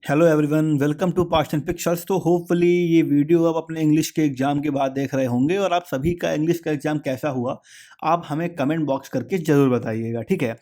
Hello everyone, welcome to past and pictures. तो hopefully ये video आप अपने इंग्लिश के एग्ज़ाम के बाद देख रहे होंगे और आप सभी का इंग्लिश का एग्ज़ाम कैसा हुआ आप हमें कमेंट बॉक्स करके ज़रूर बताइएगा, ठीक है।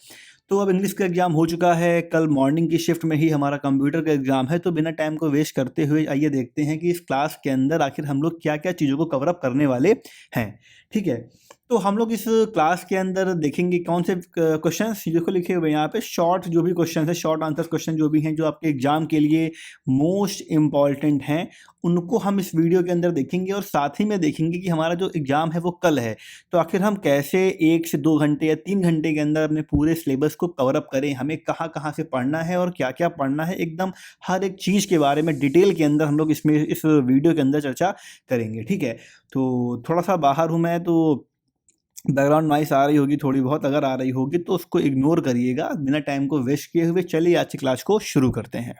तो अब इंग्लिश का एग्ज़ाम हो चुका है, कल मॉर्निंग की शिफ्ट में ही हमारा कंप्यूटर का एग्ज़ाम है। तो बिना टाइम को वेस्ट करते हुए आइए देखते हैं कि इस क्लास के अंदर आखिर हम लोग क्या क्या चीज़ों को कवर अप करने वाले हैं, ठीक है। तो हम लोग इस क्लास के अंदर देखेंगे कौन से क्वेश्चंस देखो लिखे हुए हैं यहाँ पे। शॉर्ट जो भी क्वेश्चन है, शॉर्ट आंसर क्वेश्चन जो भी हैं, जो आपके एग्जाम के लिए मोस्ट इम्पॉर्टेंट हैं, उनको हम इस वीडियो के अंदर देखेंगे। और साथ ही में देखेंगे कि हमारा जो एग्ज़ाम है वो कल है, तो आखिर हम कैसे 1 से 2 घंटे या 3 घंटे के अंदर अपने पूरे सिलेबस को कवर अप करें, हमें कहाँ कहाँ से पढ़ना है और क्या क्या पढ़ना है, एकदम हर एक चीज़ के बारे में डिटेल के अंदर हम लोग इसमें इस वीडियो के अंदर चर्चा करेंगे, ठीक है। तो थोड़ा सा बाहर हूँ मैं, तो बैकग्राउंड नॉइस आ रही होगी थोड़ी बहुत, अगर आ रही होगी तो उसको इग्नोर करिएगा। बिना टाइम को वेस्ट किए हुए चलिए आज की क्लास को शुरू करते हैं।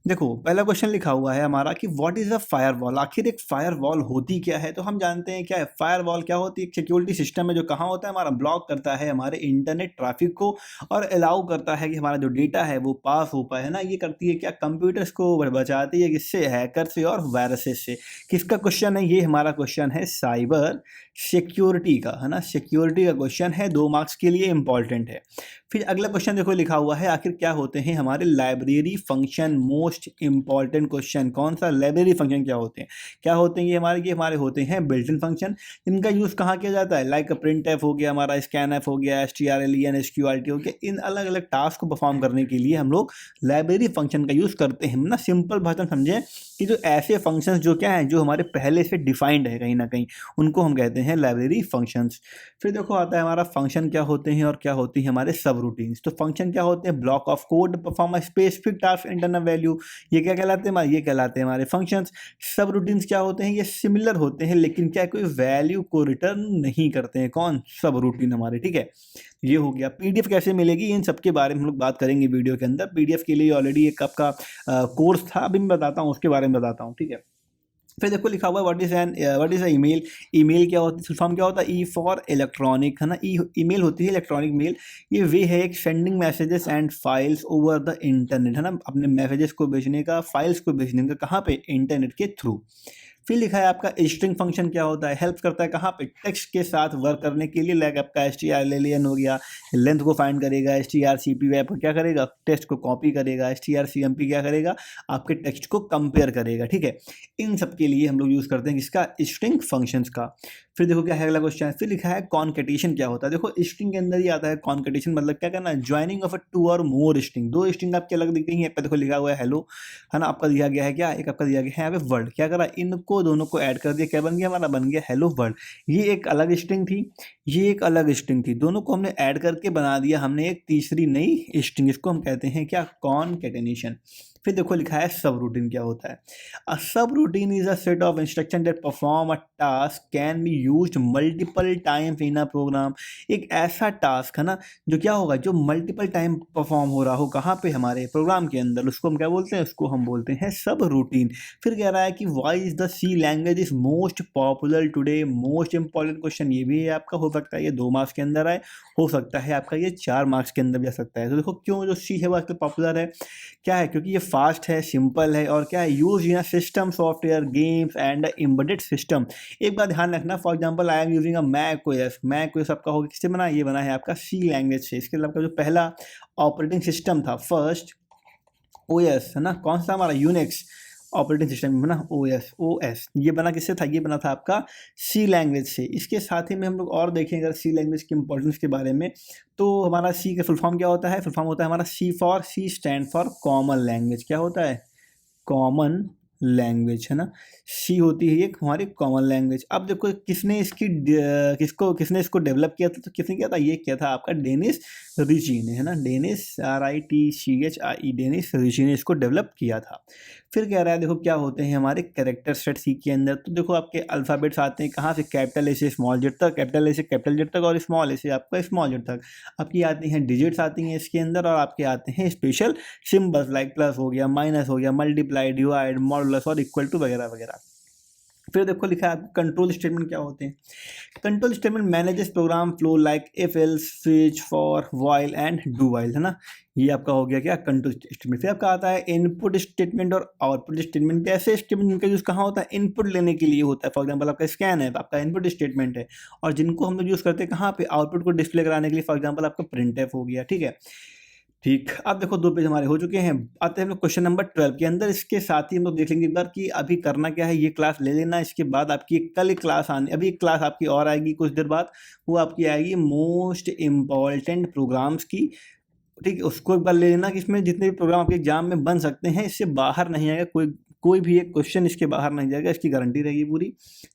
देखो पहला क्वेश्चन लिखा हुआ है हमारा कि व्हाट इज़ अ फायरवॉल। आखिर एक फायरवॉल होती क्या है? तो हम जानते हैं क्या है फायरवॉल। क्या होती है? एक सिक्योरिटी सिस्टम है जो कहाँ होता है, हमारा ब्लॉक करता है हमारे इंटरनेट ट्रैफिक को और अलाउ करता है कि हमारा जो डेटा है वो पास हो पाए, है ना। ये करती है क्या, कंप्यूटर्स को बचाती है किससे? हैकर से और वायरसेस से। किसका क्वेश्चन है ये? हमारा क्वेश्चन है साइबर सिक्योरिटी का, है ना। सिक्योरिटी का क्वेश्चन है, 2 मार्क्स के लिए इंपॉर्टेंट है। फिर अगला क्वेश्चन देखो लिखा हुआ है, आखिर क्या होते हैं हमारे library function. Most important question कौन सा? लाइब्रेरी फंक्शन क्या होते हैं? क्या होते हैं ये हमारे होते हैं बिल्ट इन फंक्शन। इनका यूज़ कहाँ किया जाता है? लाइक प्रिंट एफ हो गया, हमारा स्कैन एफ हो गया, strlen sqrt हो गया। इन अलग अलग टास्क को परफॉर्म करने के लिए हम लोग लाइब्रेरी फंक्शन का यूज़ करते हैं, ना। सिंपल भाषा में समझें कि जो ऐसे फंक्शंस जो क्या हैं, जो हमारे पहले से डिफाइंड है कहीं ना कहीं, उनको हम कहते हैं लाइब्रेरी फंक्शंस। फिर देखो आता है हमारा फंक्शन क्या होते हैं और क्या होती है हमारे सब रूटीन्स। तो फंक्शन क्या होते हैं? Block of code perform a specific task internal value. ये क्या कहलाते हैं हमारे? ये कहलाते हैं हमारे फंक्शंस। सब रूटीन्स क्या होते हैं? ये सिमिलर होते हैं लेकिन क्या कोई वैल्यू को रिटर्न नहीं करते हैं। कौन? सब रूटीन हमारे, ठीक है। ये हो गया। पीडीएफ कैसे मिलेगी, इन सब के बारे में हम लोग बात करेंगे वीडियो के अंदर। पीडीएफ के लिए ऑलरेडी एक आपका कोर्स था, अभी मैं बताता हूँ, उसके बारे में बताता हूँ, ठीक है। फिर देखो लिखा हुआ है व्हाट इज ईमेल। ईमेल क्या होती है? फुल फॉर्म क्या होता है? ई फॉर इलेक्ट्रॉनिक, है ना। ईमेल होती है इलेक्ट्रॉनिक मेल। ये वे है एक sending messages and files over the internet, है ना। अपने मैसेजेस को भेजने का, फाइल्स को भेजने का, कहाँ पे? इंटरनेट के थ्रू। फिर लिखा है आपका स्ट्रिंग फंक्शन क्या होता है? हेल्प करता है कहाँ पे? टेक्स्ट के साथ वर्क करने के लिए। लाइक आपका strlen हो गया, लेंथ को फाइंड करेगा। strcpy आपका क्या करेगा? टेक्स्ट को कॉपी करेगा। strcmp क्या करेगा? आपके टेक्स्ट को कंपेयर करेगा, ठीक है। इन सब के लिए हम लोग यूज़ करते हैं किसका? स्ट्रिंग फंक्शंस का। फिर देखो क्या है अगला क्वेश्चन। फिर लिखा है कॉन्केटेशन क्या होता है। देखो स्ट्रिंग के अंदर ही आता है कॉन्केटेशन, मतलब क्या करना है? ज्वाइनिंग ऑफ अ 2 और मोर स्ट्रिंग। 2 स्ट्रिंग आपकी अलग दिख रही है, एक पे देखो लिखा हुआ है हेलो, है ना। आपका दिया गया है क्या? एक आपका दिया गया है यहाँ पे वर्ड। क्या करा? इनको दोनों को ऐड कर दिया, क्या बन गया हमारा? बन गया हेलो वर्ड। ये एक अलग स्ट्रिंग थी, ये एक अलग स्ट्रिंग थी, दोनों को हमने ऐड करके बना दिया हमने एक तीसरी नई स्ट्रिंग। इसको हम कहते हैं क्या? कॉन्केटेनेशन। फिर देखो लिखा है सब रूटीन क्या होता है। A subroutine is a set of instruction that perform a task can be used multiple times in a program. एक ऐसा टास्क, है ना, जो क्या होगा? जो मल्टीपल टाइम परफॉर्म हो रहा हो, कहाँ पे? हमारे प्रोग्राम के अंदर। उसको हम क्या बोलते हैं? उसको हम बोलते हैं सब रूटीन। फिर कह रहा है कि why is the C language is most popular today. Most important question ये भी है आपका, हो सकता है ये 2 मार्क्स के अंदर आए, हो सकता है आपका ये 4 मार्क्स के अंदर भी आ सकता है। तो देखो क्यों जो सी है वो आजकल पॉपुलर है, क्या है? क्योंकि ये फास्ट है, सिंपल है, और क्या है? Use in system software games and embedded system. एक बात ध्यान रखना, for example I am using a Mac OS. Mac OS आपका होगा किससे बना? ये बना है आपका सी लैंग्वेज से। इसके अलावा जो पहला ऑपरेटिंग सिस्टम था, फर्स्ट ओएस, है ना, कौन सा? हमारा यूनिक्स ऑपरेटिंग सिस्टम बना ओएस। ये बना किससे था? ये बना था आपका सी लैंग्वेज से। इसके साथ ही में हम लोग और देखें अगर सी लैंग्वेज की इंपॉर्टेंस के बारे में, तो हमारा सी का फुल फॉर्म क्या होता है? फुल फॉर्म होता है हमारा सी स्टैंड फॉर कॉमन लैंग्वेज। क्या होता है? कॉमन लैंग्वेज, है ना। सी होती है एक हमारी कॉमन लैंग्वेज। अब देखो किसने इसको डेवलप किया था? तो किसने किया था? ये किया था आपका डेनिस रिची ने, है ना। डेनिस RITCHIE, डेनिस रिची ने इसको डेवलप किया था। फिर कह रहा है देखो क्या होते हैं हमारे कैरेक्टर सेट सी के अंदर। तो देखो आपके अल्फ़ाबेट्स आते हैं कहाँ से, कैपिटल ए से स्मॉल जेड तक, कैपिटल ए से कैपिटल जेड तक, और स्मॉल ए से आपका स्मॉल जेड तक। आपकी आती हैं डिजिट्स आती हैं इसके अंदर, और आपके आते हैं स्पेशल सिंबल्स लाइक प्लस हो गया, माइनस हो गया, मल्टीप्लाई, डिवाइड, मॉडुलस और इक्वल टू वगैरह वगैरह। फिर देखो लिखा है कंट्रोल स्टेटमेंट क्या होते हैं। Control statement manages program flow like if else switch for while and do while, है ना। ये आपका हो गया क्या कंट्रोल स्टेटमेंट। फिर आपका आता है इनपुट स्टेटमेंट और आउटपुट स्टेटमेंट। कैसे स्टेटमेंट इनका यूज़ कहाँ होता है, इनपुट लेने के लिए होता है। फॉर एग्जांपल आपका स्कैन है, आपका इनपुट स्टेटमेंट है, और जिनको हम लोग यूज़ करते हैं कहाँ पे, आउटपुट को डिस्प्ले कराने के लिए। फॉर एग्जाम्पल आपका प्रिंट एफ हो गया, ठीक है। ठीक, अब देखो 2 पेज हमारे हो चुके हैं। आते हैं हम लोग क्वेश्चन नंबर 12 के अंदर। इसके साथ ही हम लोग देख लेंगे एक बार कि अभी करना क्या है। ये क्लास ले लेना, इसके बाद आपकी कल एक क्लास आने, अभी एक क्लास आपकी और आएगी कुछ देर बाद, वो आपकी आएगी मोस्ट इम्पॉर्टेंट प्रोग्राम्स की। ठीक है, उसको एक बार ले लेना कि इसमें जितने भी प्रोग्राम आपके एग्जाम में बन सकते हैं, इससे बाहर नहीं आएगा कोई भी एक क्वेश्चन इसके बाहर नहीं जाएगा, इसकी गारंटी रहेगी पूरी।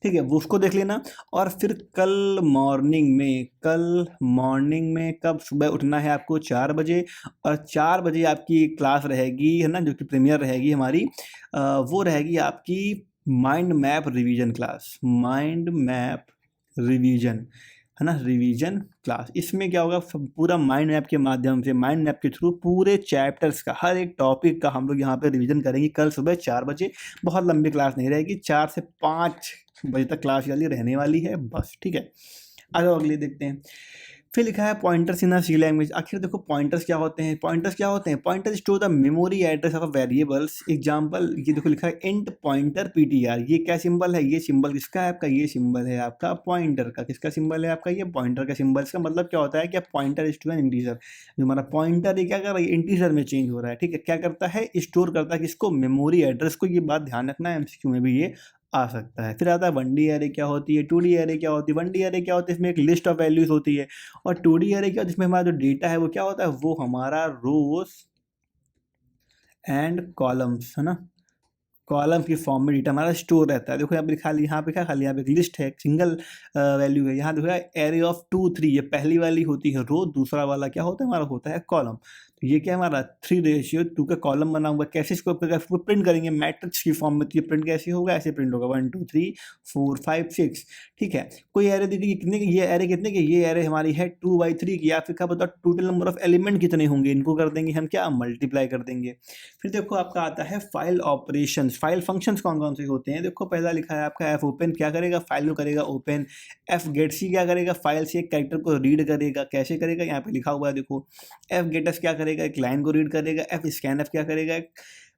ठीक है, वो उसको देख लेना। और फिर कल मॉर्निंग में कब सुबह उठना है आपको 4 बजे, और 4 बजे आपकी क्लास रहेगी, है ना, जो कि प्रीमियर रहेगी हमारी। वो रहेगी आपकी mind map revision class, mind map revision, है ना, रिवीजन क्लास। इसमें क्या होगा, पूरा माइंड मैप के माध्यम से, माइंड मैप के थ्रू पूरे चैप्टर्स का, हर एक टॉपिक का हम लोग यहाँ पे रिवीजन करेंगे कल सुबह 4 बजे। बहुत लंबी क्लास नहीं रहेगी, 4 से 5 बजे तक क्लास वाली रहने वाली है बस, ठीक है। आगे अगले देखते हैं। फिर लिखा है पॉइंटर्स इन सी लैंग्वेज। आखिर देखो पॉइंटर्स क्या होते हैं, pointers store the memory address of variables. Example ये देखो लिखा है इंट पॉइंटर पीटीआर। ये क्या सिंबल है, ये सिंबल किसका है आपका, ये सिंबल है आपका पॉइंटर का। किसका सिंबल है आपका, ये पॉइंटर का सिंबल। इसका मतलब क्या होता है कि pointer is to an integer. जो हमारा पॉइंटर है क्या कर रहा है, इंटीजर में चेंज हो रहा है, ठीक है। क्या करता है, स्टोर करता है किसको, मेमोरी एड्रेस को। ये बात ध्यान रखना है, एमसीक्यू में भी ये आ सकता है। फिर आता है 1D एरे क्या होती है, 2D एरे क्या होती है। 1D एरे क्या होती है, इसमें एक लिस्ट ऑफ वैल्यूज होती है। और 2D एरे क्या, जिसमें हमारा जो डेटा है वो क्या होता है, वो हमारा रोज एंड कॉलम्स, है ना, कॉलम की फॉर्म में डेटा हमारा स्टोर रहता है। देखो यहाँ पे खाली, यहाँ पे क्या खाली, यहाँ पे एक लिस्ट है, एक सिंगल वैल्यू है। यहाँ देखो एरे ऑफ 2 3, ये पहली वाली होती है रो, दूसरा वाला क्या होता है हमारा, होता है कॉलम। तो ये क्या है हमारा 3:2 का कॉलम बना हुआ। कैसे इसको प्रिंट करेंगे, मैट्रिक्स की फॉर्म में। तो ये प्रिंट कैसे होगा, ऐसे प्रिंट होगा 1 2 3 4 5 6, ठीक है। कोई एरे देखिए कितने के, ये एरे कितने के, ये एरे हमारी है 2/3 की। या फिर क्या बताओ टोटल नंबर ऑफ एलिमेंट कितने होंगे, इनको कर देंगे हम क्या, मल्टीप्लाई कर देंगे। फिर देखो आपका आता है फाइल ऑपरेशन। फाइल फंक्शंस कौन कौन से होते हैं, देखो पहला लिखा है आपका एफ ओपन, क्या करेगा, फाइल को करेगा ओपन। एफ गेट सी क्या करेगा, फाइल से एक कैरेक्टर को रीड करेगा। कैसे करेगा, यहाँ पे लिखा हुआ है देखो। एफ गेट एस क्या करेगा, एक लाइन को रीड करेगा। एफ स्कैन एफ क्या करेगा,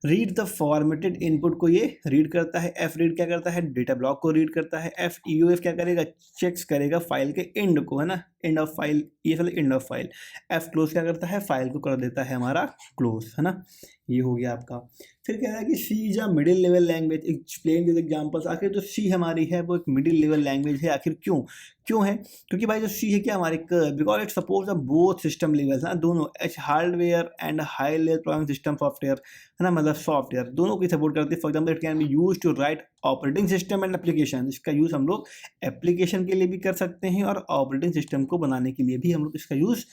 रीड द फॉर्मेटेड इनपुट को ये रीड करता है। एफ रीड क्या करता है, डेटा ब्लॉक को रीड करता है। एफ ईओ एफ क्या करेगा, चेक्स करेगा फाइल के एंड को, है ना, एंड ऑफ फाइल, ये साल end of file. F close क्या करता है, फाइल को कर देता है हमारा क्लोज, है ना। ये हो गया आपका। फिर कह रहा है कि C is a middle level language, explain with examples. आखिर जो सी हमारी है वो एक मिडिल लेवल लैंग्वेज है। आखिर क्यों है, क्योंकि भाई जो सी है क्या हमारे, because it supports the both system levels, ना, दोनों एच hardware and high level programming system software, है ना, मतलब सॉफ्टवेयर दोनों की सपोर्ट करती है। For example it can be use to write operating system and application. इसका यूज़ हम लोग एप्लीकेशन के लिए भी कर सकते हैं, और ऑपरेटिंग सिस्टम को बनाने के लिए भी हम लोग इसका यूज़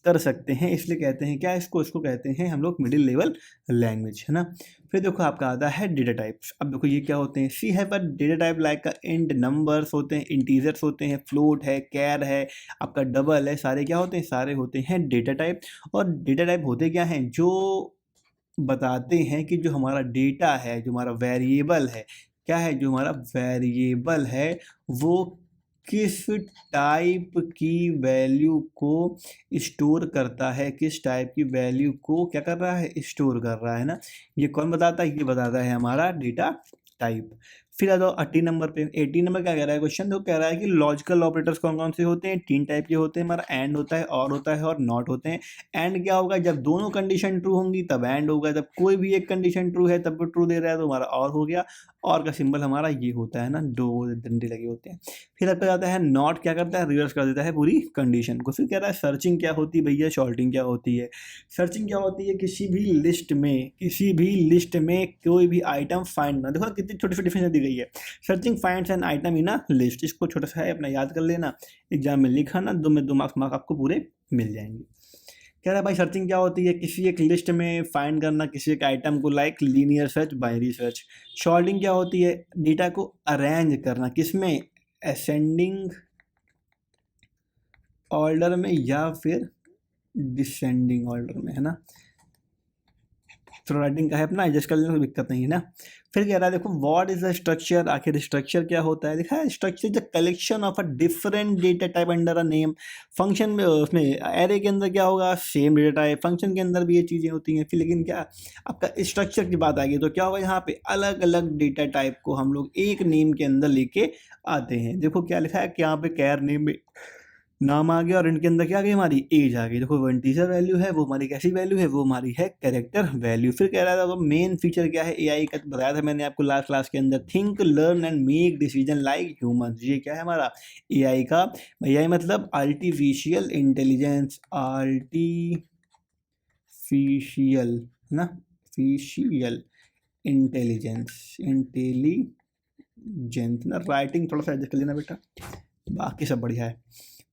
कर सकते हैं। इसलिए कहते हैं क्या, इसको कहते हैं हम लोग मिडिल लेवल लैंग्वेज, है ना। फिर देखो आपका आता है डेटा टाइप्स। अब देखो ये क्या होते हैं, सी है पर डेटा टाइप लाइक का इंट नंबर्स होते हैं, इंटीजर्स होते हैं, फ्लोट है, कैर है, आपका डबल है, सारे क्या होते हैं, सारे होते हैं डेटा टाइप। और डेटा टाइप होते क्या हैं, जो बताते हैं कि जो हमारा डेटा है, जो हमारा वेरिएबल है, क्या है, जो हमारा वेरिएबल है वो किस टाइप की वैल्यू को स्टोर करता है, किस टाइप की वैल्यू को क्या कर रहा है, स्टोर कर रहा है ना। ये कौन बताता है, ये बताता है हमारा डेटा टाइप। फिर आ जाओ 18 नंबर पे। 18 नंबर क्या कह रहा है क्वेश्चन, तो कह रहा है कि लॉजिकल ऑपरेटर्स कौन कौन से होते हैं, 3 टाइप के होते हैं हमारा, एंड होता है, और होता है, और नॉट होते हैं। एंड क्या होगा, जब दोनों कंडीशन ट्रू होंगी तब एंड होगा, जब कोई भी एक कंडीशन ट्रू है तब वो ट्रू दे रहा है तो हमारा और हो गया। और का सिंबल हमारा ये होता है ना, 2 डंडे लगे होते हैं। फिर अब जाता है नॉट, क्या करता है, रिवर्स कर देता है पूरी कंडीशन को। फिर कह रहा है सर्चिंग क्या होती है भैया, शॉर्टिंग क्या होती है। सर्चिंग क्या होती है, किसी भी लिस्ट में कोई भी आइटम फाइंड करना। देखो कितनी छोटी छोटी डिफिनेशन दी गई है। Searching finds an item in a list. इसको छोटा सा है अपना याद कर लेना, एग्जाम में लिखा ना, 2 में 2 मार्क्स आपको पूरे मिल जाएंगे। कह रहा है भाई सर्चिंग क्या होती है, किसी एक लिस्ट में फाइंड करना किसी एक आइटम को, like linear search, binary search. Sorting क्या होती है, डेटा को अरेंज करना, किसमें, असेंडिंग ऑर्डर में या फिर डिसेंडिंग ऑर्डर में, है ना। तो राइटिंग का है अपना, एडजस्ट कर लेना, कोई दिक्कत नहीं है ना। फिर कह रहा है देखो व्हाट इज द स्ट्रक्चर, आखिर स्ट्रक्चर क्या होता है, देखा है structure is the collection of a different data type under a name. Function में उसमें एरे के अंदर क्या होगा, सेम डेटा टाइप, फंक्शन के अंदर भी ये चीज़ें होती हैं। फिर लेकिन क्या आपका स्ट्रक्चर की बात आएगी तो क्या होगा, यहाँ पे अलग अलग डेटा टाइप को हम लोग एक नेम के अंदर लेके आते हैं। देखो क्या लिखा है कि यहाँ पे कैर नेम में नाम आ गया और इनके अंदर क्या आ गई, हमारी एज आ गई। देखो वो इंटीजर वैल्यू है, वो हमारी कैसी वैल्यू है, वो हमारी है कैरेक्टर वैल्यू। फिर कह रहा था वो मेन फीचर क्या है एआई का, तो बताया था मैंने आपको लास्ट क्लास के अंदर, think learn and make decision like humans. ये क्या है हमारा एआई का, एआई मतलब आर्टिफिशियल इंटेलिजेंस, आर्टिफिशियल ना, फिशियल इंटेलिजेंस ना। राइटिंग थोड़ा सा एडजस्ट कर लेना बेटा, बाकी सब बढ़िया है।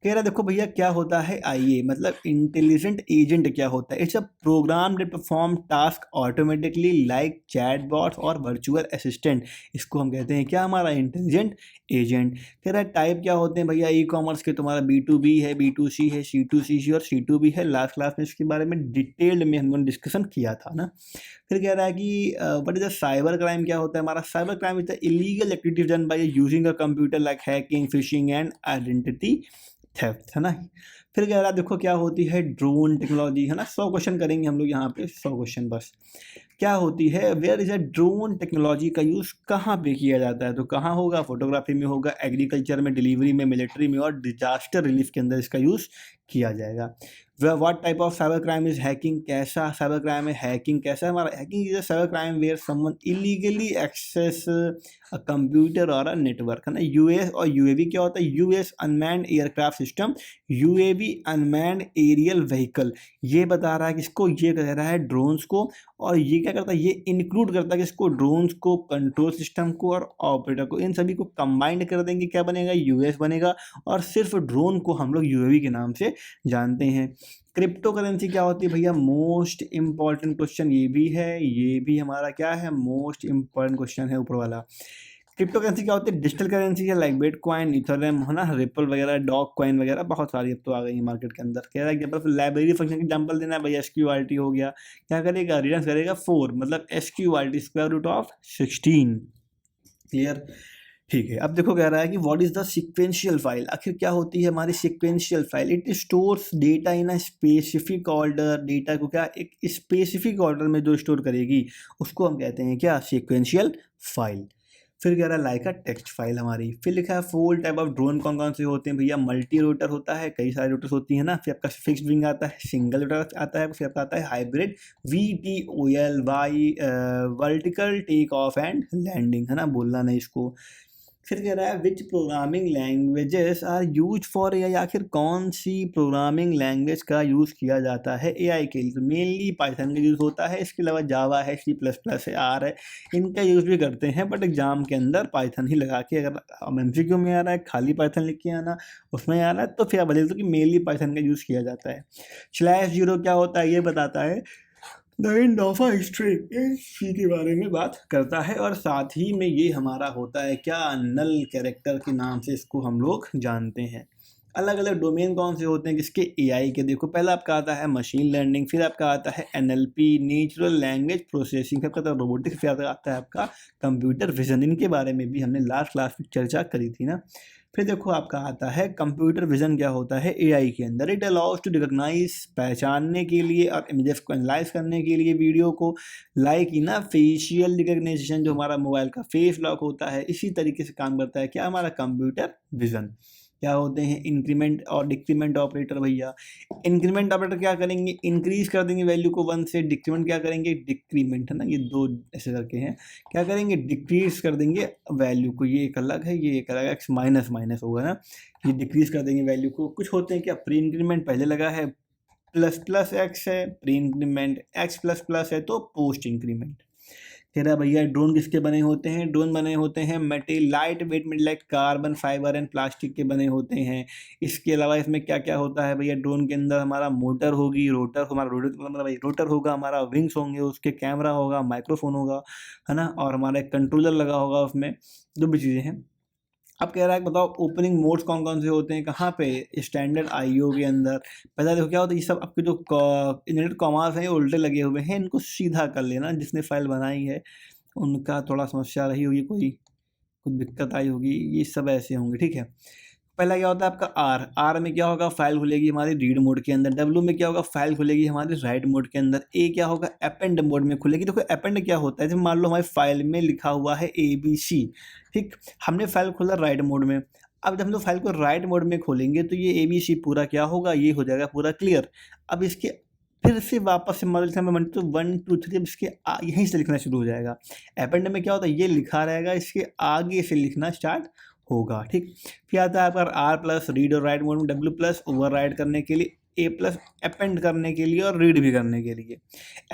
कह रहा देखो भैया क्या होता है आईए, मतलब इंटेलिजेंट एजेंट क्या होता है, it's a program that perform task automatically like chatbots और वर्चुअल असिस्टेंट। इसको हम कहते हैं क्या, हमारा इंटेलिजेंट एजेंट। कह रहा है टाइप क्या होते हैं भैया ई कॉमर्स के, तुम्हारा B2B है, B2C है, C2C और C2B है। लास्ट क्लास में इसके बारे में डिटेल्ड में हम लोगों ने डिस्कशन किया था ना। फिर कह रहा है कि what is the cyber crime, क्या होता है हमारा cyber crime, is the illegal activity done by using a computer like hacking, fishing and identity theft, है ना। फिर कह रहा है देखो क्या होती है ड्रोन टेक्नोलॉजी, है ना। 100 क्वेश्चन करेंगे हम लोग यहाँ पे, 100 क्वेश्चन बस। क्या होती है, where is a drone technology का यूज़ कहाँ पे किया जाता है, तो कहाँ होगा, फोटोग्राफी में होगा, एग्रीकल्चर में, डिलीवरी में, मिलिट्री में और डिजास्टर रिलीफ के अंदर इसका यूज़ किया जाएगा। What type of cyber crime is hacking, कैसा साइबर क्राइम है हैकिंग, कैसा है हमारा hacking, is a cyber crime where someone illegally access a computer और अ नेटवर्क, है ना। यूएस और यूएवी क्या होता है, UAS unmanned aircraft system, UAV unmanned aerial vehicle. ये बता रहा है किसको, ये कह रहा है ड्रोन्स को। और ये क्या करता है, ये इंक्लूड करता है किसको, ड्रोन्स को, कंट्रोल सिस्टम को और ऑपरेटर को। इन सभी को कंबाइंड कर देंगे, क्या बनेगा, यूएस बनेगा। और सिर्फ ड्रोन को हम लोग यूएवी के नाम से जानते हैं। क्रिप्टो करेंसी क्या होती है भैया, मोस्ट इंपॉर्टेंट क्वेश्चन ये भी है, ये भी हमारा क्या है, मोस्ट इंपॉर्टेंट क्वेश्चन है ऊपर वाला। क्रिप्टो करेंसी क्या होती है, डिजिटल करेंसी है लाइक बिटकॉइन, इथेरियम, है ना, रिपल वगैरह, डॉग कॉइन वगैरह, बहुत सारी अब तो आ गई है मार्केट के अंदर। कह रहा है एग्जाम्पल लाइब्रेरी फंक्शन का एग्जाम्पल देना है भैया, SQRT हो गया, क्या करेगा, रिटर्न करेगा 4, मतलब SQRT square root of 16। Clear, ठीक है। अब देखो कह रहा है कि what is the sequential file, आखिर क्या होती है हमारी sequential file, it stores data in a specific order, data को क्या एक स्पेसिफिक ऑर्डर में जो स्टोर करेगी उसको हम कहते हैं क्या, सीक्वेंशियल फाइल। फिर कह रहा है लाइक अ टेक्स्ट फाइल हमारी। फिर लिखा है 4 टाइप ऑफ ड्रोन कौन कौन से होते हैं भैया, मल्टी रोटर होता है, कई सारे रोटर्स होती है ना। फिर आपका फिक्स्ड विंग आता है, सिंगल रोटर आता है, फिर आपका आता है hybrid, VTOL, vertical take off and landing, है ना, बोलना नहीं इसको। फिर कह रहा है which programming languages are use for AI, आखिर कौन सी प्रोग्रामिंग लैंग्वेज का यूज़ किया जाता है एआई के लिए, तो मेनली पाइथन का यूज़ होता है, इसके अलावा जावा है, C++ है, R है, इनका यूज़ भी करते हैं। बट एग्जाम के अंदर पाइथन ही लगा के, अगर MCQ में आ रहा है खाली पाइथन लिख के आना, उसमें आ रहा है तो फिर आप बता दो कि मेनली पाइथन का यूज़ किया जाता है। /0 क्या होता है, ये बताता है the end of a history, इसी के बारे में बात करता है। और साथ ही में ये हमारा होता है क्या, नल कैरेक्टर के नाम से इसको हम लोग जानते हैं। अलग अलग डोमेन कौन से होते हैं किसके, एआई के, देखो पहला आपका आता है मशीन लर्निंग, फिर आपका आता है NLP, नेचुरल लैंग्वेज प्रोसेसिंग, फिर आपका आता है रोबोटिक्स, फिर आता है आपका कंप्यूटर विजन। इनके बारे में भी हमने लास्ट क्लास में चर्चा करी थी ना। फिर देखो आपका आता है कंप्यूटर विजन, क्या होता है एआई के अंदर, इट अलाउज टू रिकॉग्नाइज, पहचानने के लिए और इमेजेस को एनालाइज करने के लिए वीडियो को, लाइक ना फेशियल रिकग्निशन, जो हमारा मोबाइल का फेस लॉक होता है, इसी तरीके से काम करता है क्या, हमारा कंप्यूटर विजन। क्या होते हैं इंक्रीमेंट और डिक्रीमेंट ऑपरेटर भैया। इंक्रीमेंट ऑपरेटर क्या करेंगे, इंक्रीज कर देंगे वैल्यू को 1 से, डिक्रीमेंट क्या करेंगे, डिक्रीमेंट, है ना, ये दो ऐसे करके हैं, क्या करेंगे, डिक्रीज कर देंगे वैल्यू को, ये एक अलग है, ये एक अलग है, x माइनस माइनस होगा ना, ये डिक्रीज कर देंगे वैल्यू को। कुछ होते हैं क्या, प्री इंक्रीमेंट पहले लगा है, ++x है, प्री इंक्रीमेंट x ++ है तो पोस्ट इंक्रीमेंट। कह रहा है भैया ड्रोन किसके बने होते हैं, ड्रोन बने होते हैं मेटेल लाइट वेट में like carbon fibre and plastic के बने होते हैं। इसके अलावा इसमें क्या क्या होता है भैया, ड्रोन के अंदर हमारा मोटर होगी, रोटर हमारा मतलब भाई रोटर होगा, हमारा विंग्स होंगे, उसके कैमरा होगा, माइक्रोफोन होगा, है ना, और हमारा एक कंट्रोलर लगा होगा उसमें, जो भी चीज़ें हैं। अब कह रहा है बताओ ओपनिंग मोड्स कौन कौन से होते हैं, कहाँ पे, स्टैंडर्ड आईओ के अंदर। पहले देखो क्या होता है, ये सब आपके जो इनवर्टेड कॉमास हैं ये उल्टे लगे हुए हैं, इनको सीधा कर लेना। जिसने फाइल बनाई है उनका थोड़ा समस्या रही होगी, कोई कुछ दिक्कत आई होगी, ये सब ऐसे होंगे, ठीक है। पहला क्या होता है आपका आर, आर में क्या होगा, फाइल खुलेगी हमारी रीड मोड के अंदर। डब्ल्यू में क्या होगा, फाइल खुलेगी हमारी राइट मोड के अंदर। ए क्या होगा, अपेंड मोड में खुलेगी। देखो अपेंड क्या होता है, जब मान लो हमारी फाइल में लिखा हुआ है ABC, ठीक, हमने फाइल खोला राइट मोड में। अब जब हम लोग फाइल को राइट मोड में खोलेंगे तो ये ABC पूरा क्या होगा, ये हो जाएगा पूरा क्लियर। अब इसके फिर से वापस से मॉडल में 1 2 3 इसके यहीं से लिखना शुरू हो जाएगा। अपेंड में क्या होता है, ये लिखा रहेगा, इसके आगे से लिखना स्टार्ट होगा, ठीक। फिर आता है आपका आर प्लस रीड और राइट मोड में, डब्ल्यू प्लस ओवर राइड करने के लिए, ए प्लस अपेंड करने के लिए और रीड भी करने के लिए।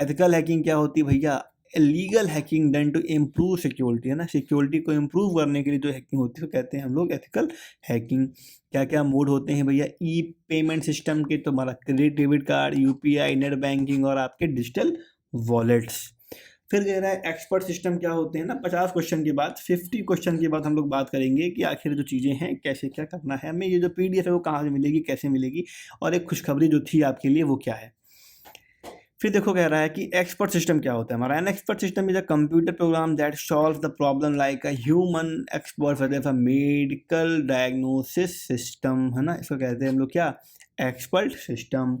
एथिकल हैकिंग क्या होती है भैया, legal hacking done to improve security, है ना, सिक्योरिटी को इम्प्रूव करने के लिए जो हैकिंग होती है तो कहते हैं हम लोग एथिकल हैकिंग। क्या क्या मोड होते हैं भैया, ई पेमेंट सिस्टम के, तो हमारा credit debit card, UPI, net banking और आपके डिजिटल वॉलेट्स। फिर कह रहा है एक्सपर्ट सिस्टम क्या होते हैं ना, 50 क्वेश्चन के बाद 50 क्वेश्चन के बाद हम लोग बात करेंगे कि आखिर जो चीज़ें हैं कैसे क्या करना है हमें, ये जो PDF है वो कहाँ से मिलेगी, कैसे मिलेगी, और एक खुशखबरी जो थी आपके लिए वो क्या है। फिर देखो कह रहा है कि एक्सपर्ट सिस्टम क्या होता है हमारा। An expert system is a computer program that solve the problem like a human expert, for medical diagnosis system, है ना, इसको कहते हैं हम लोग क्या, एक्सपर्ट सिस्टम।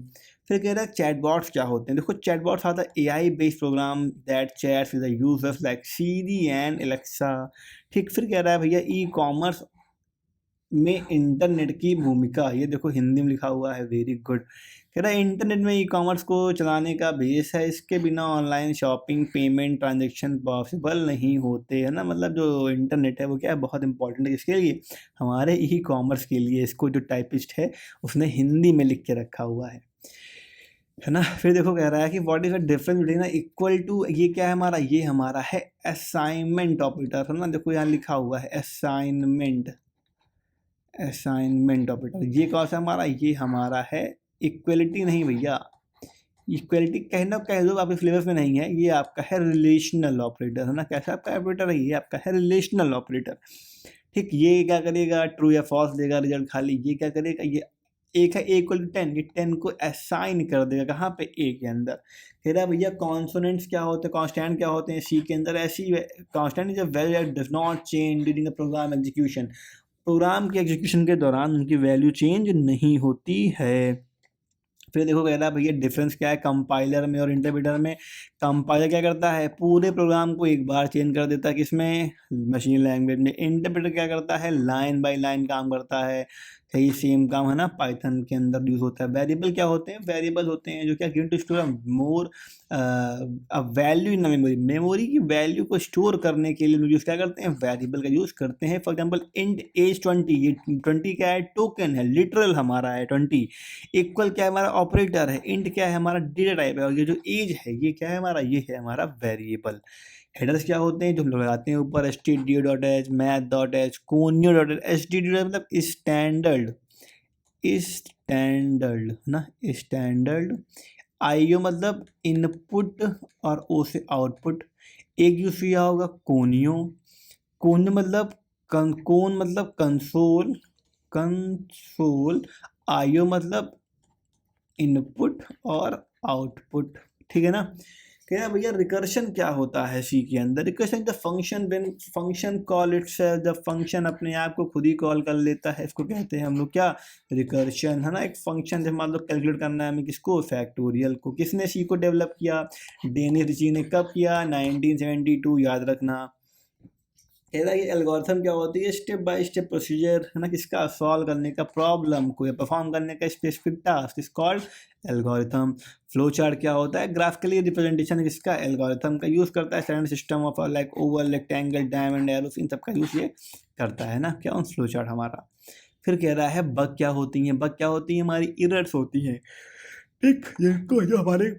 फिर कह रहा है चैटबॉट्स क्या होते हैं। देखो चैटबॉट्स आता है AI based program that chats with the users like Siri and Alexa, ठीक। फिर कह रहा है भैया ई कॉमर्स में इंटरनेट की भूमिका, ये देखो हिंदी में लिखा हुआ है, वेरी गुड। कह रहा है इंटरनेट में ई कॉमर्स को चलाने का बेस है, इसके बिना online shopping payment transaction possible नहीं होते, है ना, मतलब जो इंटरनेट है वो क्या है, बहुत इंपॉर्टेंट है किसके लिए, हमारे ई कॉमर्स के लिए। इसको जो टाइपिस्ट है उसने हिंदी में लिख के रखा हुआ है ना। फिर देखो कह रहा है कि what is the difference between equal to, ये क्या है हमारा, ये हमारा है असाइनमेंट ऑपरेटर, है ना, देखो यहाँ लिखा हुआ है असाइनमेंट, असाइनमेंट ऑपरेटर। ये कौन सा हमारा, ये हमारा है इक्वलिटी, नहीं भैया, इक्वलिटी कहना कह दो, आपके सिलेबस में नहीं है, ये आपका है रिलेशनल ऑपरेटर, है ना। कैसा आपका ऑपरेटर है, ये आपका है रिलेशनल ऑपरेटर, ठीक। ये क्या करेगा, ट्रू या फॉल्स देगा रिजल्ट खाली। ये क्या करेगा, ये एक है A इक्वल टू 10, ये 10 को असाइन कर देगा कहाँ पे, A के अंदर। कह रहा है भैया कॉन्सोनेंट्स क्या होते हैं, कॉन्स्टेंट क्या होते हैं C के अंदर, ऐसी constant is a value that does not change during the program execution, program के एग्जीक्यूशन के दौरान उनकी वैल्यू चेंज नहीं होती है। फिर देखो कह रहा है भैया डिफरेंस क्या है कंपाइलर में और इंटरप्रेटर में। कंपाइलर क्या करता है, पूरे प्रोग्राम को एक बार चेंज कर देता है, किसमें, मशीन लैंग्वेज में। इंटरप्रेटर क्या करता है, लाइन बाय लाइन काम करता है, यही सेम काम है ना पाइथन के अंदर यूज होता है। वेरिएबल क्या होते हैं, वेरिएबल होते हैं जो क्या given to store more value in memory, memory की वैल्यू को स्टोर करने के लिए लोग यूज़ क्या करते हैं, वेरिएबल का यूज़ करते हैं। फॉर एग्जांपल इंट एज 20, ये 20 क्या है, टोकन है, लिटरल हमारा है 20। इक्वल क्या है हमारा, ऑपरेटर है। इंट क्या है हमारा, डेटा टाइप है। और ये जो एज है ये क्या है हमारा, ये है हमारा वेरिएबल। हेडर्स क्या होते हैं, जो हम लोग लगाते हैं ऊपर, stdio.h, math.h, conio.h। stdio मतलब स्टैंडर्ड, स्टैंडर्ड ना, स्टैंडर्ड। आईओ मतलब इनपुट और ओ से आउटपुट। एक यूज किया होगा कोनियो, कोन मतलब कोन मतलब कंसोल, कंसोल। आईओ मतलब इनपुट और आउटपुट, ठीक है ना। कह रहा भैया रिकर्शन क्या होता है सी के अंदर। Recursion the function when function call itself, जब फंक्शन अपने आप को खुद ही कॉल कर लेता है, इसको कहते हैं हम लोग क्या, रिकर्शन, है ना। एक फंक्शन जब मान लो कैलकुलेट करना है हमें किसको, फैक्टोरियल को। किसने सी को डेवलप किया, डेनिस रिची ने। कब किया, 1972, याद रखना। कह रहा है ये एल्गोरिथम क्या होती है, स्टेप बाय स्टेप प्रोसीजर, है ना, किसका, सॉल्व करने का प्रॉब्लम को या परफॉर्म करने का specific task is called algorithm. Flow chart क्या होता है, ग्राफिकली रिप्रेजेंटेशन किसका, एल्गोरिथम का यूज करता है। Standard system of like oval, rectangle, diamond, arrows, इन सब का यूज ये करता है ना, क्या फ्लो चार्ट हमारा। फिर कह रहा है बग क्या होती हैं, बग क्या होती हैं हमारी, एरर्स होती हैं, ठीक। जिनको जो हमारे,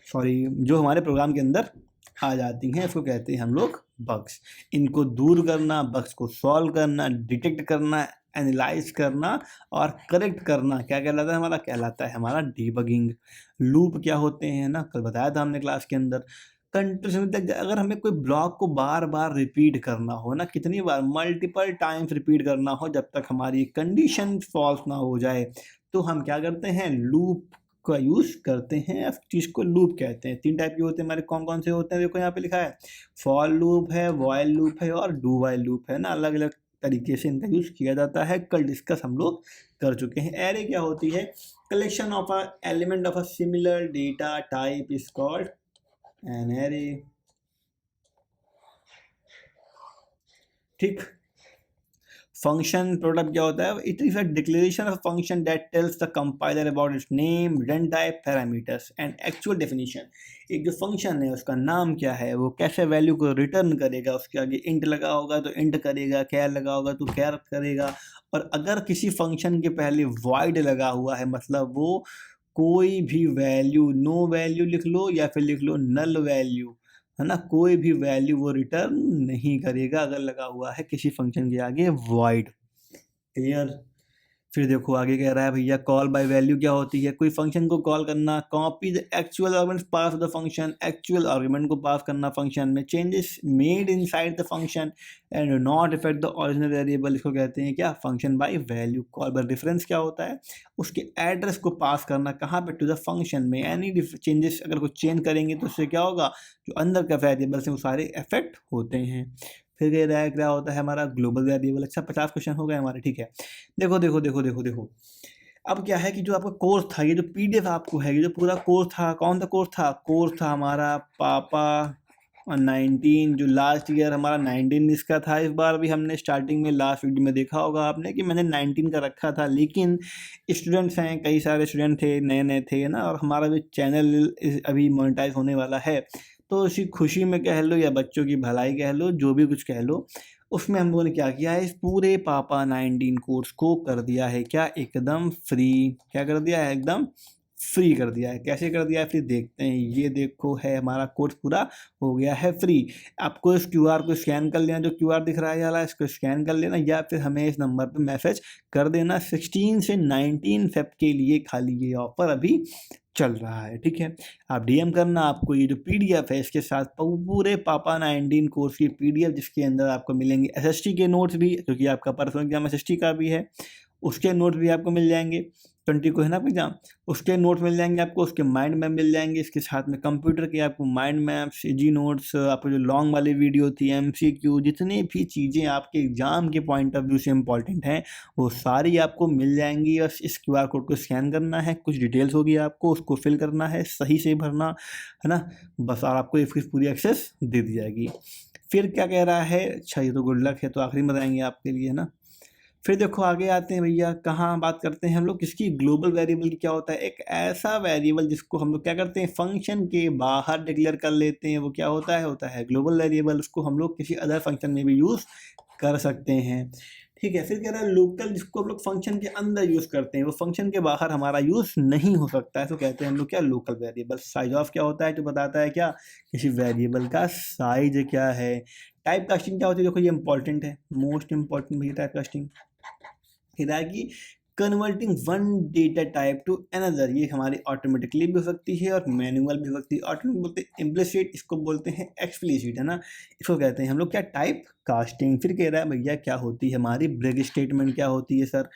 सॉरी, जो हमारे प्रोग्राम के अंदर आ जाती हैं, इसको कहते हैं हम लोग बग्स। इनको दूर करना, बग्स को सॉल्व करना, डिटेक्ट करना, एनालाइज करना और करेक्ट करना क्या कहलाता है हमारा? कहलाता है हमारा डीबगिंग। लूप क्या होते हैं ना, कल बताया था हमने क्लास के अंदर। कंटिन्यूस अगर हमें कोई ब्लॉक को बार बार रिपीट करना हो ना, कितनी बार, मल्टीपल टाइम्स रिपीट करना हो जब तक हमारी कंडीशन फॉल्स ना हो जाए, तो हम क्या करते हैं? लूप का यूज़ करते हैं। इस चीज़ को लूप कहते हैं। 3 टाइप के होते हैं हमारे, कौन कौन से होते हैं? देखो यहाँ पे लिखा है, फॉर लूप है, व्हाइल लूप है और डू व्हाइल लूप है ना। अलग अलग तरीके से इनका यूज़ किया जाता है, कल डिस्कस हम लोग कर चुके हैं। एरे क्या होती है? Collection of a element of a similar data type is called an array. ठीक। फंक्शन प्रोडक्ट क्या होता है? It is a declaration of function that tells the compiler about it's name, run type, parameters and actual definition. एक जो function है उसका नाम क्या है, वो कैसे वैल्यू को रिटर्न करेगा, उसके आगे इंट लगा होगा तो इंट करेगा, कैर लगा होगा तो कैर करेगा। और अगर किसी फंक्शन के पहले वॉइड लगा हुआ है, मतलब वो कोई भी वैल्यू, नो वैल्यू लिख लो या फिर लिख लो नल वैल्यू, है ना, कोई भी वैल्यू वो रिटर्न नहीं करेगा अगर लगा हुआ है किसी फंक्शन के आगे वॉइड। क्लियर? फिर देखो आगे कह रहा है भैया, कॉल बाय वैल्यू क्या होती है? कोई फंक्शन को कॉल करना, copy the actual argument pass the function, actual argument को पास करना फंक्शन में, changes made inside the function and not effect the original variable, इसको कहते हैं क्या? Function by value. Call bye difference क्या होता है? उसके एड्रेस को पास करना कहाँ पे? टू द फंक्शन में। एनी चेंजेस अगर कुछ चेंज करेंगे तो उससे क्या होगा? जो अंदर का वेरिएबल्स हैं वो सारे इफेक्ट होते हैं। फिर कह रहा है क्या होता है हमारा? Global variable. अच्छा 50 क्वेश्चन हो गए हमारे, ठीक है। देखो देखो देखो देखो देखो, अब क्या है कि जो आपका कोर्स था, ये जो पीडीएफ आपको है, ये जो पूरा कोर्स था, कौन सा कोर्स था? कोर्स था हमारा पापा 19, जो लास्ट ईयर हमारा 19 इसका था। इस बार भी हमने स्टार्टिंग में लास्ट वीडियो में देखा होगा आपने कि मैंने 19 का रखा था, लेकिन स्टूडेंट्स हैं, कई सारे स्टूडेंट थे, नए नए थे ना, और हमारा भी चैनल अभी मोनेटाइज होने वाला है, तो उसी खुशी में कह लो या बच्चों की भलाई कह लो, जो भी कुछ कह लो, उसमें हम लोगों ने क्या किया है? इस पूरे पापा 19 कोर्स को कर दिया है क्या? एकदम फ्री। क्या कर दिया है? एकदम फ्री कर दिया है। कैसे कर दिया है फ्री? देखते हैं। ये देखो है हमारा कोर्स पूरा हो गया है फ्री। आपको इस क्यूआर को स्कैन कर लेना, जो क्यूआर दिख रहा है वाला, इसको स्कैन कर लेना, या फिर हमें इस नंबर पे मैसेज कर देना। 16 से 19 फेब के लिए खाली ये ऑफर अभी चल रहा है, ठीक है। आप डीएम करना, आपको ये जो पीडीएफ है इसके साथ पूरे पापा 19 कोर्स की पीडीएफ, जिसके अंदर आपको मिलेंगे एसएसटी के नोट्स भी, क्योंकि आपका पर्सनल एग्जाम एसएसटी का भी है, उसके नोट्स भी आपको मिल जाएंगे। 20 को है ना आपका एग्जाम, उसके नोट्स मिल जाएंगे आपको, उसके माइंड मैप मिल जाएंगे, इसके साथ में कंप्यूटर के आपको माइंड मैप्स, जी नोट्स, आपको जो लॉन्ग वाली वीडियो थी, एमसीक्यू, जितनी भी चीज़ें आपके एग्जाम के पॉइंट ऑफ व्यू से इंपॉर्टेंट हैं, वो सारी आपको मिल जाएंगी। बस इस क्यूआर कोड को स्कैन करना है, कुछ डिटेल्स होगी आपको, उसको फिल करना है, सही से भरना है ना, बस। और आपको इसकी पूरी एक्सेस दे दी जाएगी। फिर क्या कह रहा है? अच्छा ये तो गुड लक है, तो आखिरी में बताएंगे आपके लिए, है ना। फिर देखो आगे आते हैं भैया, कहाँ बात करते हैं हम लोग किसकी? ग्लोबल वेरिएबल की। क्या होता है? एक ऐसा वेरिएबल जिसको हम लोग क्या करते हैं? फंक्शन के बाहर डिक्लेयर कर लेते हैं, वो क्या होता है? होता है ग्लोबल वेरिएबल। उसको हम लोग किसी अदर फंक्शन में भी यूज़ कर सकते हैं, ठीक है। फिर कह रहा है लोकल, जिसको हम लोग फंक्शन के अंदर यूज़ करते हैं, वो फंक्शन के बाहर हमारा यूज़ नहीं हो सकता है, तो कहते हैं हम लोग क्या? Local variable. साइज ऑफ क्या होता है? जो बताता है क्या? किसी वेरिएबल का साइज क्या है। टाइप कास्टिंग क्या होती है? देखो ये इंपॉर्टेंट है, मोस्ट इंपॉर्टेंट भैया टाइप कास्टिंग। है कि converting one data type two another, ये हमारी ऑटोमेटिकली भी हो सकती है और मैनुअल भी हो सकती है। ऑटोमेटिक बोलते हैं इम्प्लिसिट, इसको बोलते हैं एक्सप्लिसिट, है ना। इसको कहते हैं हम लोग क्या? Type casting. फिर कह रहा है भैया क्या होती है हमारी? ब्रेक स्टेटमेंट क्या होती है सर?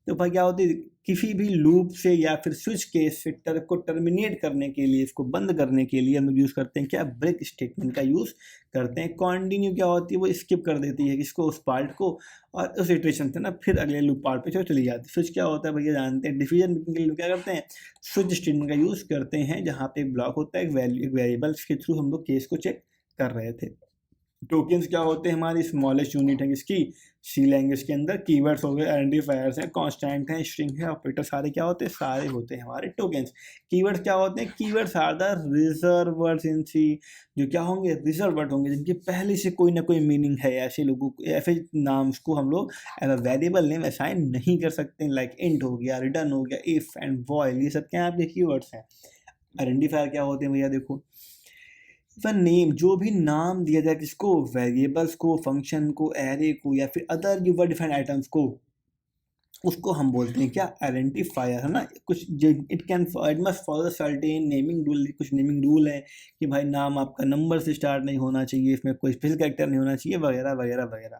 तो भाई क्या होती है? किसी भी लूप से या फिर स्विच केस से को टर्मिनेट करने के लिए, इसको बंद करने के लिए हम लोग यूज़ करते हैं क्या? ब्रेक स्टेटमेंट का यूज़ करते हैं। कंटिन्यू क्या होती है? वो स्किप कर देती है किसको? उस पार्ट को, और उस इटरेशन से ना फिर अगले लूप पार्ट पे चली जाती है। स्विच क्या होता है भैया जानते हैं? डिसीजन मेकिंग के लिए क्या करते हैं? स्विच स्टेटमेंट का यूज़ करते हैं, जहाँ पे एक ब्लॉक होता है, एक वेरिएबल के थ्रू हम लोग केस को चेक कर रहे थे। टोकन्स क्या होते हैं? हमारी स्मॉलेस्ट यूनिट है किसकी? सी लैंग्वेज के अंदर। कीवर्ड्स हो गए, आइडेंटिफायर्स हैं, कांस्टेंट हैं, स्ट्रिंग है, ऑपरेटर, सारे क्या होते हैं? सारे होते हैं हमारे टोकन्स। कीवर्ड्स क्या होते हैं? Keywords are the reserved words in C, जो क्या होंगे? रिजर्व वर्ड होंगे, जिनके पहले से कोई ना कोई मीनिंग है। ऐसे लोगों को, ऐसे नाम्स को हम लोग as a variable name assign नहीं कर सकते, लाइक इंट हो गया, रिटर्न हो गया, इफ एंड वॉइल, ये सब क्या आपके कीवर्ड्स हैं। आइडेंटिफायर क्या होते हैं भैया? देखो वह नेम जो भी नाम दिया जाए किसको, वेरिएबल्स को, फंक्शन को, एरे को या फिर अदर यूजर डिफाइंड आइटम्स को, उसको हम बोलते हैं क्या, आइडेंटिफायर, है ना। कुछ it must follow certain naming rule, कुछ नेमिंग रूल है कि भाई नाम आपका नंबर से स्टार्ट नहीं होना चाहिए, इसमें कोई स्पेशल कैरेक्टर नहीं होना चाहिए, वगैरह वगैरह वगैरह।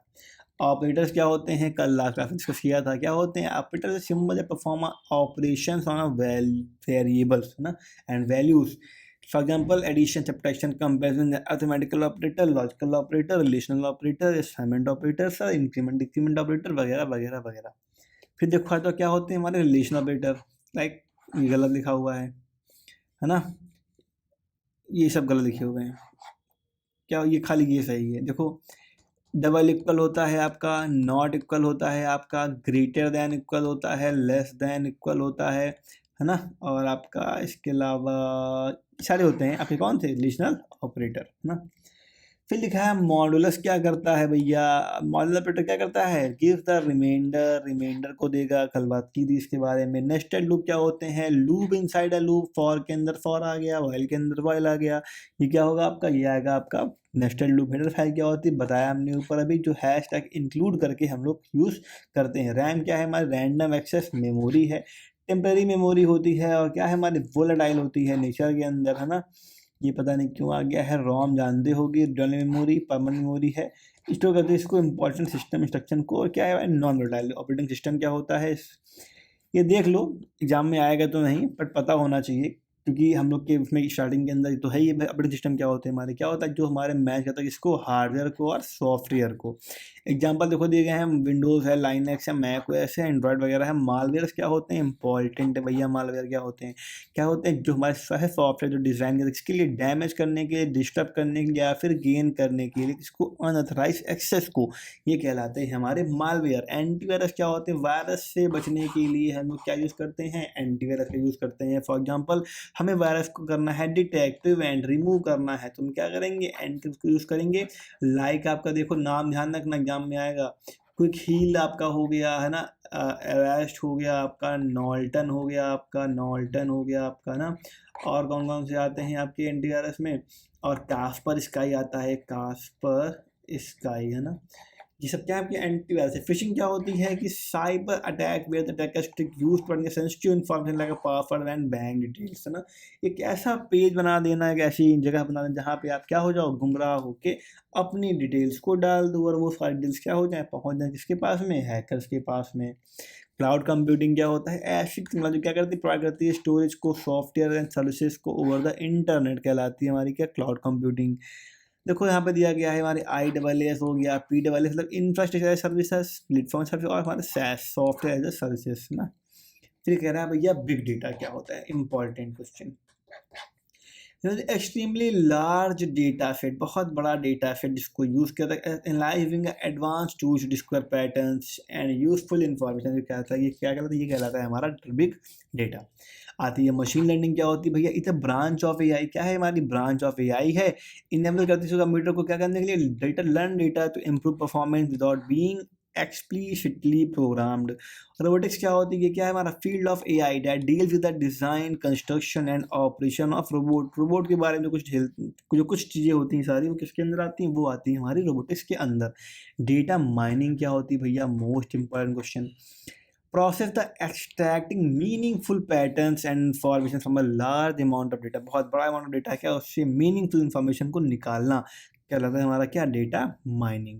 ऑपरेटर्स क्या होते हैं, कल लास्ट क्लास में डिस्कस किया था, क्या होते हैं ऑपरेटर, सिंबल या परफॉर्म ऑपरेशंस ऑन वेरिएबल्स, है ना, and values. For example addition, subtraction, comparison, arithmetical operator, logical operator, relational operator, assignment operator, increment decrement operator, वगैरह वगैरह वगैरह। फिर देखो तो क्या होते हैं हमारे रिलेशन ऑपरेटर, लाइक ये गलत लिखा हुआ है ना, ये सब गलत लिखे हुए हैं, क्या ये खाली ये सही है, देखो डबल इक्वल होता है आपका, नॉट इक्वल होता है आपका, ग्रेटर देन इक्वल होता है, लेस देन इक्वल होता है ना, और आपका इसके अलावा सारे होते हैं आपके कौन थे, रिलेशनल ऑपरेटर, है ना। फिर लिखा है मॉडुलस, क्या करता है भैया, मॉडुलस ऑपरेटर क्या करता है, गिव द रिमाइंडर, रिमाइंडर को देगा, कल बात की थी इसके बारे में। नेस्टेड लूप क्या होते हैं, loop inside a loop, for के अंदर फॉर आ गया, व्हाइल के अंदर व्हाइल आ गया, ये क्या होगा आपका, ये आएगा आपका नेस्टेड लूप। हेडर फाइल क्या होती है, बताया हमने ऊपर अभी, जो हैश टैग इंक्लूड करके हम लोग यूज़ करते हैं। रैम क्या है हमारी, रैंडम एक्सेस मेमोरी है, टेम्पररी मेमोरी होती है, और क्या है हमारी वोलेटाइल होती है नेचर के अंदर, है ना। ये पता नहीं क्यों आ गया है, रोम जानते होगी, रिटर्न मेमोरी, परमानेंट मेमोरी है, स्टोर करते हैं इसको इंपॉर्टेंट सिस्टम इंस्ट्रक्शन को। और क्या है नॉन वोलेटाइल ऑपरेटिंग सिस्टम क्या होता है, ये देख लो, एग्जाम में आएगा तो नहीं बट पता होना चाहिए, क्योंकि हम लोग के उसमें स्टार्टिंग के अंदर तो है ये ऑपरेटिंग सिस्टम क्या होते हैं हमारे, क्या होता है जो हमारे मैच करता है इसको, हार्डवेयर को और सॉफ्टवेयर को। एग्जाम्पल देखो दिए गए हैं, विंडोज़ है, लाइनक्स है, मैक ओएस है, एंड्रॉयड वगैरह है। मालवेयर क्या होते हैं, इंपॉर्टेंट है भैया, मालवेयर क्या होते हैं, क्या होते हैं जो हमारे सॉफ्टवेयर जो डिज़ाइन करते हैं इसके लिए डैमेज करने के लिए, डिस्टर्ब करने के लिए या फिर गेन करने के लिए इसको अनऑथराइज एक्सेस को, ये कहलाते हैं हमारे मालवेयर। एंटीवायरस क्या होते हैं, वायरस से बचने के लिए हम लोग क्या यूज़ करते हैं, एंटीवायरस का यूज़ करते हैं। फॉर एग्जांपल हमें वायरस को करना है डिटेक्ट एंड रिमूव करना है, तो हम क्या करेंगे, एंटी को यूज़ करेंगे। लाइक आपका देखो नाम ध्यान रखना एग्जाम में आएगा, क्विक हील आपका हो गया, है ना, एवेस्ट हो गया आपका, नॉल्टन हो गया आपका, नॉल्टन हो गया आपका ना, और कौन कौन से आते हैं आपके एंटीवायरस में, और कास्पर स्काई आता है, कास्पर स्काई, है ना। ये सब क्या है आपके एंटीवायरस है। फिशिंग क्या होती है कि cyber attack where the attacker स्टिक use to sensitive information like a password and bank details, है ना। एक ऐसा पेज बना देना, एक ऐसी जगह बना देना जहाँ पे आप क्या हो जाओ, गुमराह होके अपनी डिटेल्स को डाल दो, और वो सारी डिटेल्स क्या हो जाए, पहुँच जाए किसके पास में, हैकर्स के पास में। क्लाउड कंप्यूटिंग क्या होता है, ऐसी टेक्नोलॉजी क्या करती है, प्रोवाइड करती है स्टोरेज को, सॉफ्टवेयर एंड सर्विसेज को ओवर द इंटरनेट, कहलाती है हमारी क्या, क्लाउड कंप्यूटिंग। देखो यहाँ पे दिया गया है हमारे IaaS हो गया, PaaS मतलब infrastructure as services, platform service, और हमारे SaaS software as a services ना। फिर कह रहा है भैया बिग डेटा क्या होता है, important question. Extremely large data set, बहुत बड़ा डेटा सेट जिसको यूज़ किया जाता है analysing advance tools discover patterns and useful information, ये क्या था, ये क्या कहलाता है, ये कहलाता है हमारा बिग डेटा। आती है मशीन लर्निंग, क्या होती है भैया, it's a branch of AI, क्या है हमारी ब्रांच ऑफ एआई है। इनेबल करती है कंप्यूटर को क्या करने के लिए, data learn data to improve performance without being explicitly programmed. Robotics क्या होती है, क्या है हमारा field of AI that deals with the design, construction and operation of robot. Robot के बारे में जो कुछ चीज़ें होती हैं सारी वो किसके अंदर आती हैं, वो आती हैं हमारी रोबोटिक्स के अंदर। डेटा माइनिंग क्या होती है भैया, most important question. Process the extracting meaningful patterns and information from a large amount of data, बहुत बड़ा अमाउंट ऑफ डेटा क्या, उससे मीनिंगफुल इंफॉर्मेशन को निकालना क्या लगता है हमारा क्या, डेटा माइनिंग।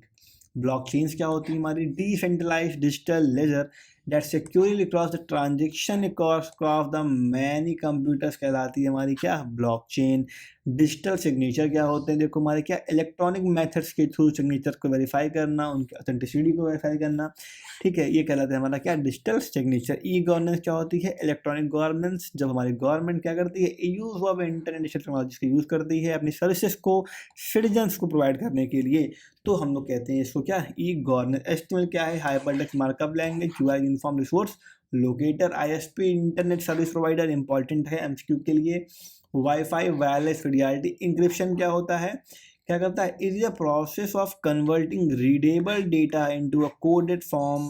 ब्लॉकचेन्स क्या होती है हमारी, decentralised digital ledger that securely cross the transaction across the many computers, कहलाती है हमारी क्या, ब्लॉकचेन। डिजिटल सिग्नेचर क्या होते हैं, देखो हमारे क्या, इलेक्ट्रॉनिक मेथड्स के थ्रू सिग्नेचर को वेरीफाई करना, उनकी ऑथेंटिसिटी को वेरीफाई करना, ठीक है, ये कहलाता है हमारा क्या, डिजिटल सिग्नेचर। ई गवर्नेंस क्या होती है, इलेक्ट्रॉनिक गवर्नेंस, जब हमारी गवर्नमेंट क्या करती है, यूज ऑफ इंटरनेट टेक्नोलॉजीज का यूज़ करती है अपनी सर्विसेज को सिटीजन्स को प्रोवाइड करने के लिए, तो हम लोग कहते हैं इसको क्या, ई गवर्नेंस। एचटीएमएल क्या है, hypertext markup language, UI uniform resource locator, ISP internet service provider, important है एमसीक्यू के लिए। वाईफाई वायरलेस फिडिलिटी इंक्रिप्शन क्या होता है, क्या करता है, is a process of converting readable data into a coded form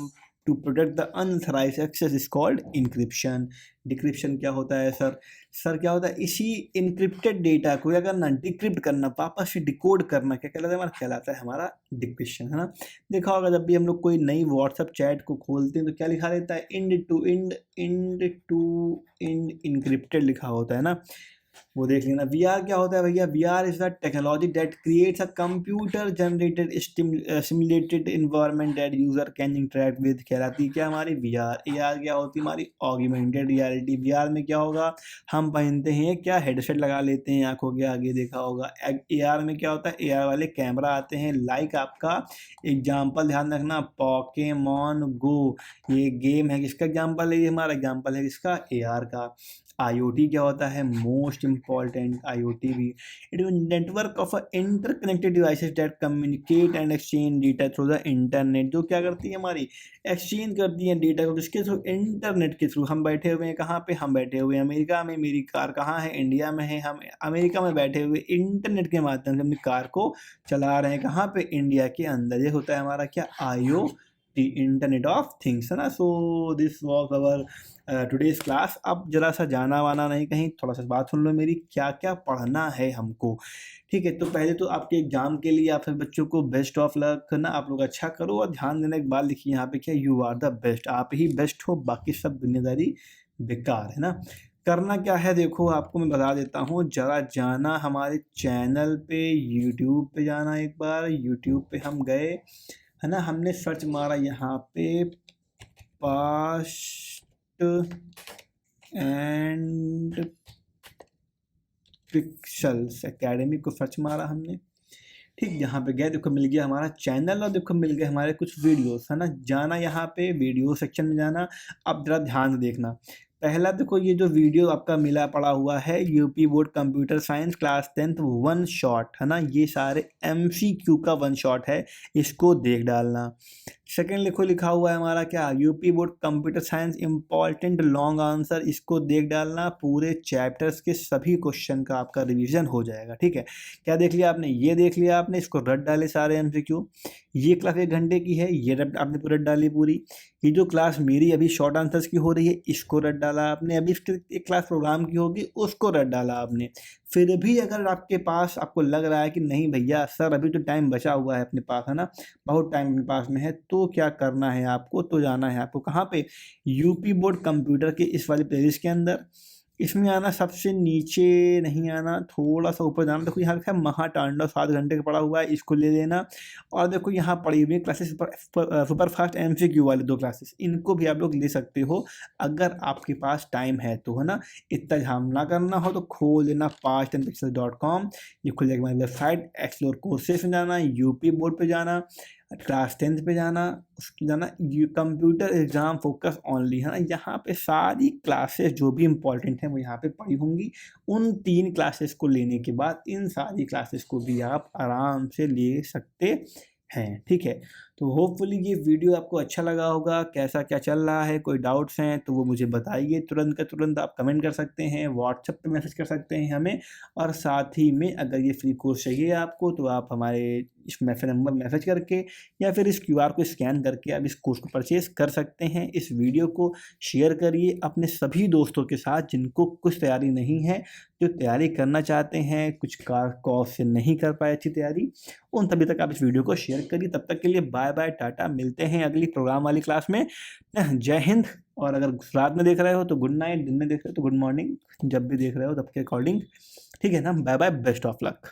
to protect the unauthorised access is called encryption. Decryption क्या होता है सर? सर क्या होता है, इसी इनक्रिप्टेड डेटा को अगर ना डिक्रिप्ट करना, वापस से डिकोड करना, क्या कहलाता है हमारा? कहलाता है हमारा डिक्रिप्शन, है ना। देखा होगा जब भी हम लोग कोई नई व्हाट्सएप चैट को खोलते हैं तो क्या लिखा रहता है? इंड इंक्रिप्टेड लिखा होता है ना, वो देख लेना। VR क्या होता है भैया? VR is the technology that creates a computer generated simulated environment that user can interact with. कहलाती है क्या हमारी? VR। AR क्या होती है हमारी? Augmented reality. VR में क्या होगा? हम पहनते हैं क्या? हेडसेट लगा लेते हैं आंखों के आगे, देखा होगा। AR में क्या होता है? AR वाले कैमरा आते हैं, लाइक आपका एग्जाम्पल ध्यान रखना, पोकेमॉन गो, ये गेम है, किसका एग्जाम्पल है? ये हमारा एग्जाम्पल है किसका? AR का। IoT क्या होता है? मोस्ट इम्पॉर्टेंट IoT भी, it is network of interconnected devices that communicate and exchange data through the internet. जो क्या करती है हमारी? एक्सचेंज करती है डेटा को, किसके थ्रू? इंटरनेट के थ्रू। हम बैठे हुए हैं कहाँ पे? हम बैठे हुए हैं अमेरिका में, मेरी कार कहाँ है? इंडिया में है। हम अमेरिका में बैठे हुए इंटरनेट के माध्यम से अपनी कार को चला रहे हैं, कहाँ पे? इंडिया के अंदर। ये होता है हमारा क्या? IoT, इंटरनेट ऑफ थिंग्स, है ना। So this was our today's class. अब जरा सा जाना वाना नहीं कहीं, थोड़ा सा बात सुन लो मेरी, क्या क्या पढ़ना है हमको, ठीक है। तो पहले तो आपके एग्जाम के लिए आप सभी बच्चों को बेस्ट ऑफ लक ना, आप लोग अच्छा करो और ध्यान देने के बाद लिखिए यहाँ पे क्या? You are the best. आप ही बेस्ट हो, बाकी सब दुनियादारी बेकार, है ना। करना क्या है देखो, आपको मैं बता देता हूँ। जरा जाना हमारे चैनल पे, यूट्यूब पे जाना। एक बार यूट्यूब पे हम गए, है ना, हमने सर्च मारा यहाँ पे पास्ट एंड पिक्सल्स एकेडमी को सर्च मारा हमने, ठीक। यहाँ पे गए, देखो मिल गया हमारा चैनल और देखो मिल गए हमारे कुछ वीडियोस, है ना। जाना यहाँ पे वीडियो सेक्शन में जाना। अब जरा ध्यान से देखना, पहला देखो ये जो वीडियो आपका मिला पड़ा हुआ है, UP board computer science class 10th one shot, है ना। ये सारे MCQ का वन शॉट है, इसको देख डालना। सेकेंड लिखो, लिखा हुआ है हमारा क्या? UP board computer science important long answer, इसको देख डालना। पूरे चैप्टर्स के सभी क्वेश्चन का आपका रिवीजन हो जाएगा, ठीक है। क्या देख लिया आपने? ये देख लिया आपने, इसको रट डाले सारे MCQ। ये क्लास 1 घंटे की है, ये रट आपने पूरी रट डाली पूरी। ये जो क्लास मेरी अभी शॉर्ट आंसर्स की हो रही है, इसको रट डाला आपने। अभी इसकी एक क्लास प्रोग्राम की होगी, उसको रट डाला आपने। फिर भी अगर आपके पास, आपको लग रहा है कि नहीं भैया सर अभी तो टाइम बचा हुआ है अपने पास, है ना, बहुत टाइम अपने पास में है, तो क्या करना है आपको? तो जाना है आपको कहाँ पे? यूपी बोर्ड कंप्यूटर के इस वाले प्लेलिस्ट के अंदर, इसमें आना, सबसे नीचे नहीं आना, थोड़ा सा ऊपर जाना। देखो यहाँ लिखा है महातांडव 7 घंटे का पड़ा हुआ है, इसको ले लेना। और देखो यहाँ पड़ी हुई क्लासेस सुपर फास्ट MCQ वाले 2 क्लासेस, इनको भी आप लोग ले सकते हो अगर आपके पास टाइम है तो, है ना। इतना झाम ना करना हो तो खोल लेना pastandpixels.com, ये खुल जाएगी हमारी वेबसाइट। एक्सप्लोर कोर्सेस में जाना, यूपी बोर्ड पे जाना, क्लास 10th पे जाना, उसके जाना कंप्यूटर एग्जाम फोकस ओनली, है ना। यहाँ पे सारी क्लासेस जो भी इंपॉर्टेंट हैं वो यहाँ पे पड़ी होंगी। उन 3 क्लासेस को लेने के बाद इन सारी क्लासेस को भी आप आराम से ले सकते हैं, ठीक है। तो होपफुली ये वीडियो आपको अच्छा लगा होगा। कैसा क्या चल रहा है, कोई डाउट्स हैं तो वो मुझे बताइए तुरंत का तुरंत। आप कमेंट कर सकते हैं, व्हाट्सएप पे मैसेज कर सकते हैं हमें, और साथ ही में अगर ये फ्री कोर्स चाहिए आपको तो आप हमारे इस मैसेज नंबर मैसेज करके या फिर इस QR को स्कैन करके आप इस कोर्स को परचेज कर सकते हैं। इस वीडियो को शेयर करिए अपने सभी दोस्तों के साथ जिनको कुछ तैयारी नहीं है, जो तैयारी करना चाहते हैं, कुछ कॉज से नहीं कर पाए अच्छी तैयारी, उन तभी तक आप इस वीडियो को शेयर करिए। तब तक के लिए बाय बाय, टाटा, मिलते हैं अगली प्रोग्राम वाली क्लास में। जय हिंद। और अगर रात में देख रहे हो तो गुड नाइट, दिन में देख रहे हो तो गुड मॉर्निंग, जब भी देख रहे हो तब के अकॉर्डिंग, ठीक है ना। Bye bye, best of luck.